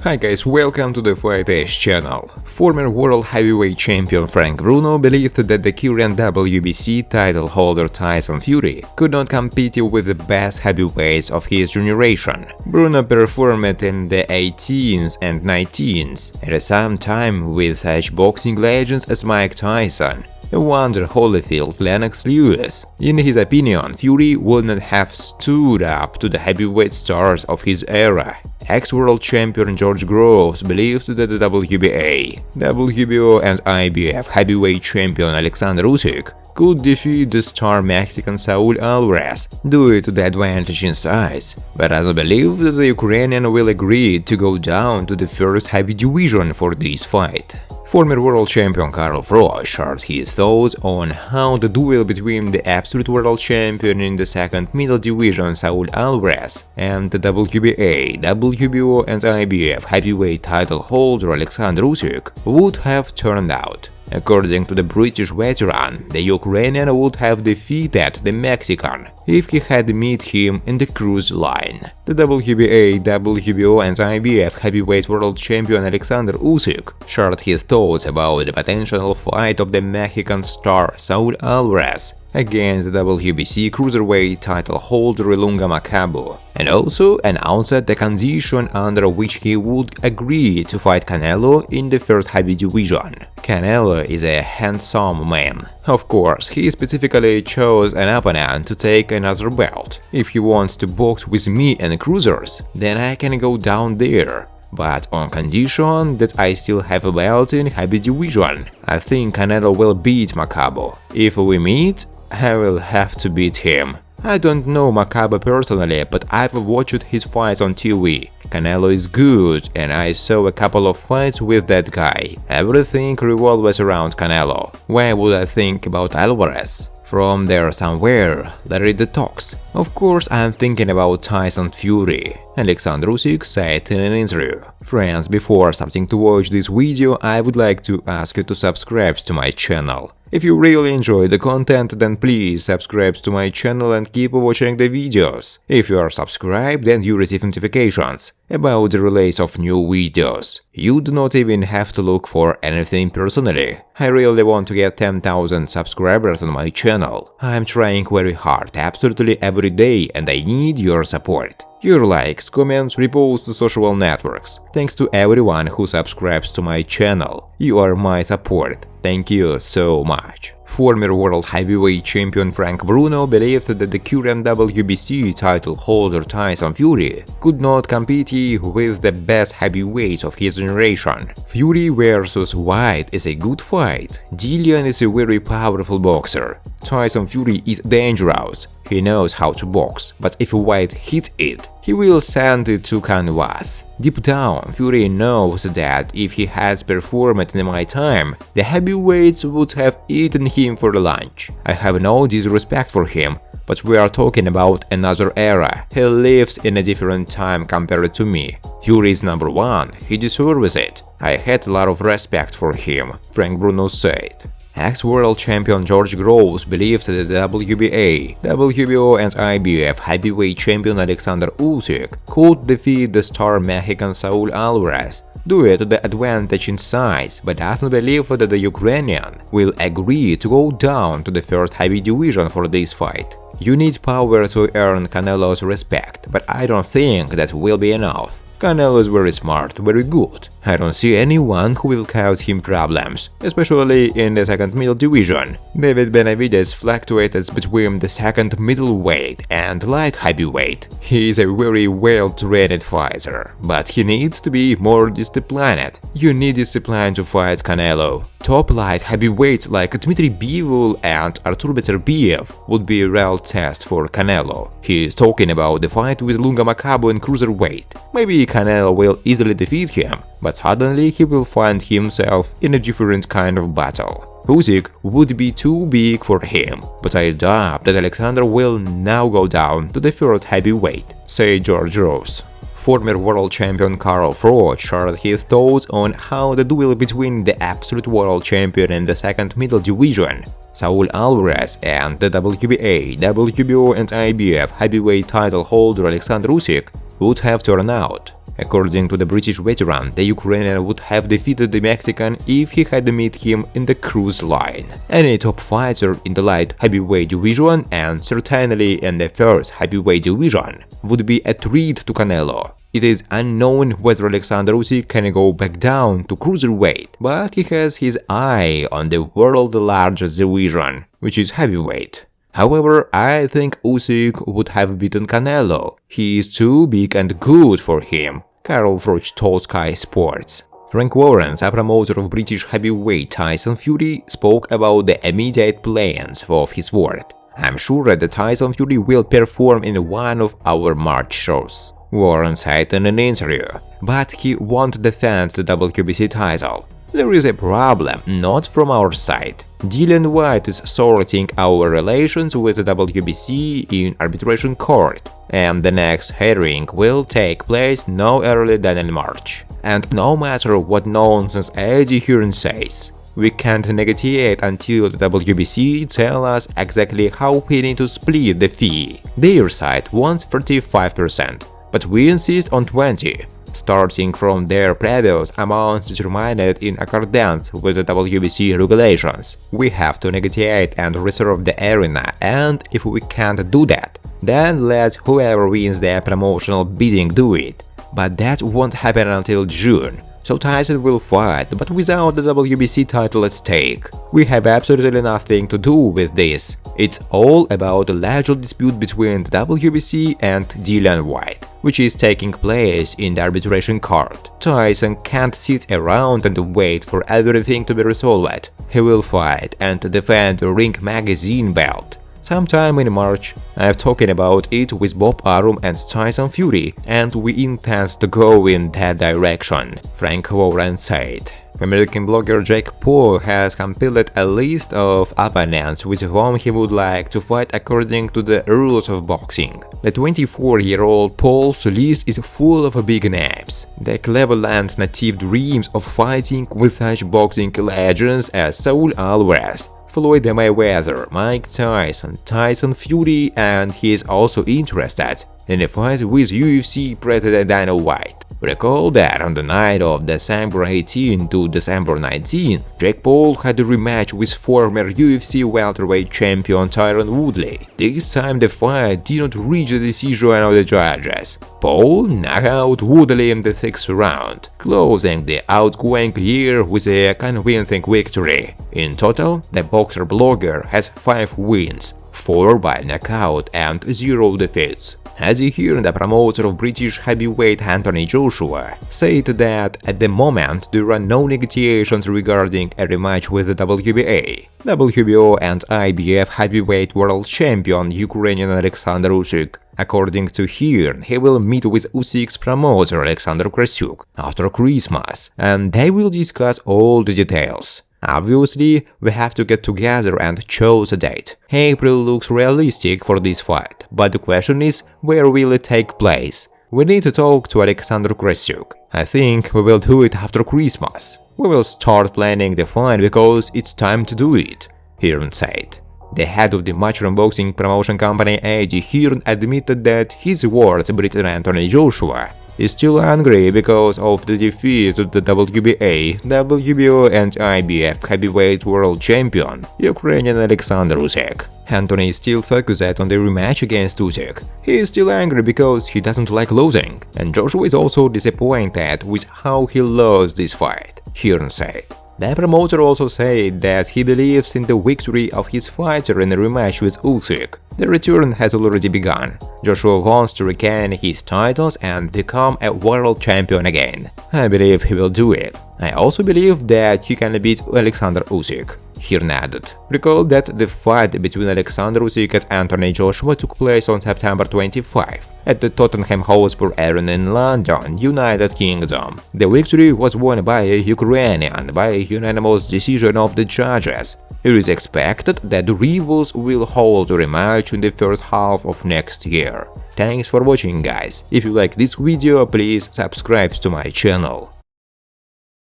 Hi guys, welcome to the Fight Edge channel. Former world heavyweight champion Frank Bruno believed that the current WBC title holder Tyson Fury could not compete with the best heavyweights of his generation. Bruno performed in the 18s and 19s, at the same time with such boxing legends as Mike Tyson, Evander Holyfield, Lennox. In his opinion, Fury would not have stood up to the heavyweight stars of his era. Ex-world champion George Groves believed that the WBA, WBO and IBF heavyweight champion Alexander Usyk could defeat the star Mexican Saul Alvarez due to the advantage in size, but doesn't believe that the Ukrainian will agree to go down to the first heavy division for this fight. Former world champion Carl Froch shared his thoughts on how the duel between the absolute world champion in the second middle division Saul Alvarez and the WBA, WBO and IBF heavyweight title holder Alexander Usyk would have turned out. According to the British veteran, the Ukrainian would have defeated the Mexican if he had met him in the cruise line. The WBA, WBO and IBF heavyweight world champion Alexander Usyk shared his thoughts about the potential fight of the Mexican star Saul Alvarez against the WBC cruiserweight title holder Lunga Macabo, and also announced the condition under which he would agree to fight Canelo in the first heavy division. Canelo is a handsome man. Of course, he specifically chose an opponent to take another belt. If he wants to box with me and cruisers, then I can go down there, but on condition that I still have a belt in heavy division. I think Canelo will beat Macabo. If we meet, I will have to beat him. I don't know Macabo personally, but I've watched his fights on TV. Canelo is good, and I saw a couple of fights with that guy. Everything revolves around Canelo. Why would I think about Alvarez? From there somewhere, let read the talks. Of course, I'm thinking about Tyson Fury, Alexander Usyk said in an interview. Friends, before starting to watch this video, I would like to ask you to subscribe to my channel. If you really enjoy the content, then please subscribe to my channel and keep watching the videos. If you are subscribed, then you receive notifications about the release of new videos. You do not even have to look for anything personally. I really want to get 10,000 subscribers on my channel. I'm trying very hard, absolutely every day, and I need your support. Your likes, comments, reposts to social networks. Thanks to everyone who subscribes to my channel. You are my support. Thank you so much. Former world heavyweight champion Frank Bruno believed that the current WBC title holder Tyson Fury could not compete with the best heavyweights of his generation. Fury vs. White is a good fight. Dillian is a very powerful boxer. Tyson Fury is dangerous. He knows how to box, but if White hits it, he will send it to canvas. Deep down, Fury knows that if he had performed in my time, the heavyweights would have eaten him for lunch. I have no disrespect for him, but we are talking about another era. He lives in a different time compared to me. Fury is number one, he deserves it. I had a lot of respect for him, Frank Bruno said. Ex-world champion George Groves believed that the WBA, WBO and IBF heavyweight champion Alexander Usyk could defeat the star Mexican Saul Alvarez due to the advantage in size, but doesn't believe that the Ukrainian will agree to go down to the first heavy division for this fight. You need power to earn Canelo's respect, but I don't think that will be enough. Canelo is very smart, very good. I don't see anyone who will cause him problems, especially in the second middle division. David Benavidez fluctuates between the second middleweight and light heavyweight. He is a very well-trained fighter, but he needs to be more disciplined. You need discipline to fight Canelo. Top light heavyweights like Dmitry Bivol and Artur Beterbiev would be a real test for Canelo. He is talking about the fight with Lunga Macabo in cruiserweight. Maybe Canelo will easily defeat him, but suddenly he will find himself in a different kind of battle. Usyk would be too big for him, but I doubt that Alexander will now go down to the first heavyweight, said George Groves. Former world champion Carl Froch shared his thoughts on how the duel between the absolute world champion in the second middle division, Saul Alvarez, and the WBA, WBO and IBF heavyweight title holder Alexander Usyk would have turned out. According to the British veteran, the Ukrainian would have defeated the Mexican if he had met him in the cruise line. Any top fighter in the light heavyweight division, and certainly in the first heavyweight division, would be a threat to Canelo. It is unknown whether Alexander Usyk can go back down to cruiserweight, but he has his eye on the world's largest division, which is heavyweight. However, I think Usyk would have beaten Canelo. He is too big and good for him, Carl Froch told Sky Sports. Frank Bruno, a promoter of British heavyweight Tyson Fury, spoke about the immediate plans of his ward. "I'm sure that Tyson Fury will perform in one of our March shows," Warren said in an interview, "but he won't defend the WBC title. There is a problem, not from our side. Dillian Whyte is sorting our relations with the WBC in arbitration court, and the next hearing will take place no earlier than in March. And no matter what nonsense Eddie Hearn says, we can't negotiate until the WBC tell us exactly how we need to split the fee. Their side wants 35%, but we insist on 20%. Starting from their previous amounts determined in accordance with the WBC regulations. We have to negotiate and reserve the arena, and if we can't do that, then let whoever wins the promotional bidding do it. But that won't happen until June. So Tyson will fight, but without the WBC title at stake. We have absolutely nothing to do with this. It's all about a legal dispute between the WBC and Dillian Whyte, which is taking place in the arbitration court. Tyson can't sit around and wait for everything to be resolved. He will fight and defend the Ring magazine belt. Sometime in March, I've talked about it with Bowe and Tyson Fury, and we intend to go in that direction, Frank Bruno said. American blogger Jake Paul has compiled a list of opponents with whom he would like to fight according to the rules of boxing. The 24-year-old Paul's list is full of big names. The Cleveland native dreams of fighting with such boxing legends as Saul Alvarez, Floyd Mayweather, Mike Tyson, Tyson Fury, and he is also interested in a fight with UFC president Dana White. Recall that on the night of December 18 to December 19, Jake Paul had a rematch with former UFC welterweight champion Tyron Woodley. This time the fight did not reach the decision of the judges. Paul knocked out Woodley in the 6th round, closing the outgoing year with a convincing victory. In total, the boxer blogger has 5 wins, 4 by knockout and 0 defeats. Eddie Hearn, the promoter of British heavyweight Anthony Joshua, said that at the moment there are no negotiations regarding a rematch with the WBA. WBO and IBF heavyweight world champion Ukrainian Alexander Usyk. According to Hearn, he will meet with Usyk's promoter Alexander Usyk after Christmas, and they will discuss all the details. Obviously, we have to get together and choose a date. April looks realistic for this fight, but the question is, where will it take place? We need to talk to Alexander Usyk. I think we will do it after Christmas. We will start planning the fight because it's time to do it, Hearn said. The head of the Matchroom boxing promotion company Eddie Hearn admitted that his words Britain Anthony Joshua is still angry because of the defeat to the WBA, WBO and IBF heavyweight world champion, Ukrainian Alexander Usyk. Anthony is still focused on the rematch against Usyk. He is still angry because he doesn't like losing, and Joshua is also disappointed with how he lost this fight, Hearn said. The promoter also said that he believes in the victory of his fighter in a rematch with Usyk. The return has already begun. Joshua wants to regain his titles and become a world champion again. I believe he will do it. I also believe that he can beat Alexander Usyk, Hearn added. Recall that the fight between Alexander Usyk and Anthony Joshua took place on September 25 at the Tottenham Hotspur Arena in London, United Kingdom. The victory was won by a Ukrainian by a unanimous decision of the judges. It is expected that the rivals will hold a rematch in the first half of next year. Thanks for watching, guys. If you like this video, please subscribe to my channel.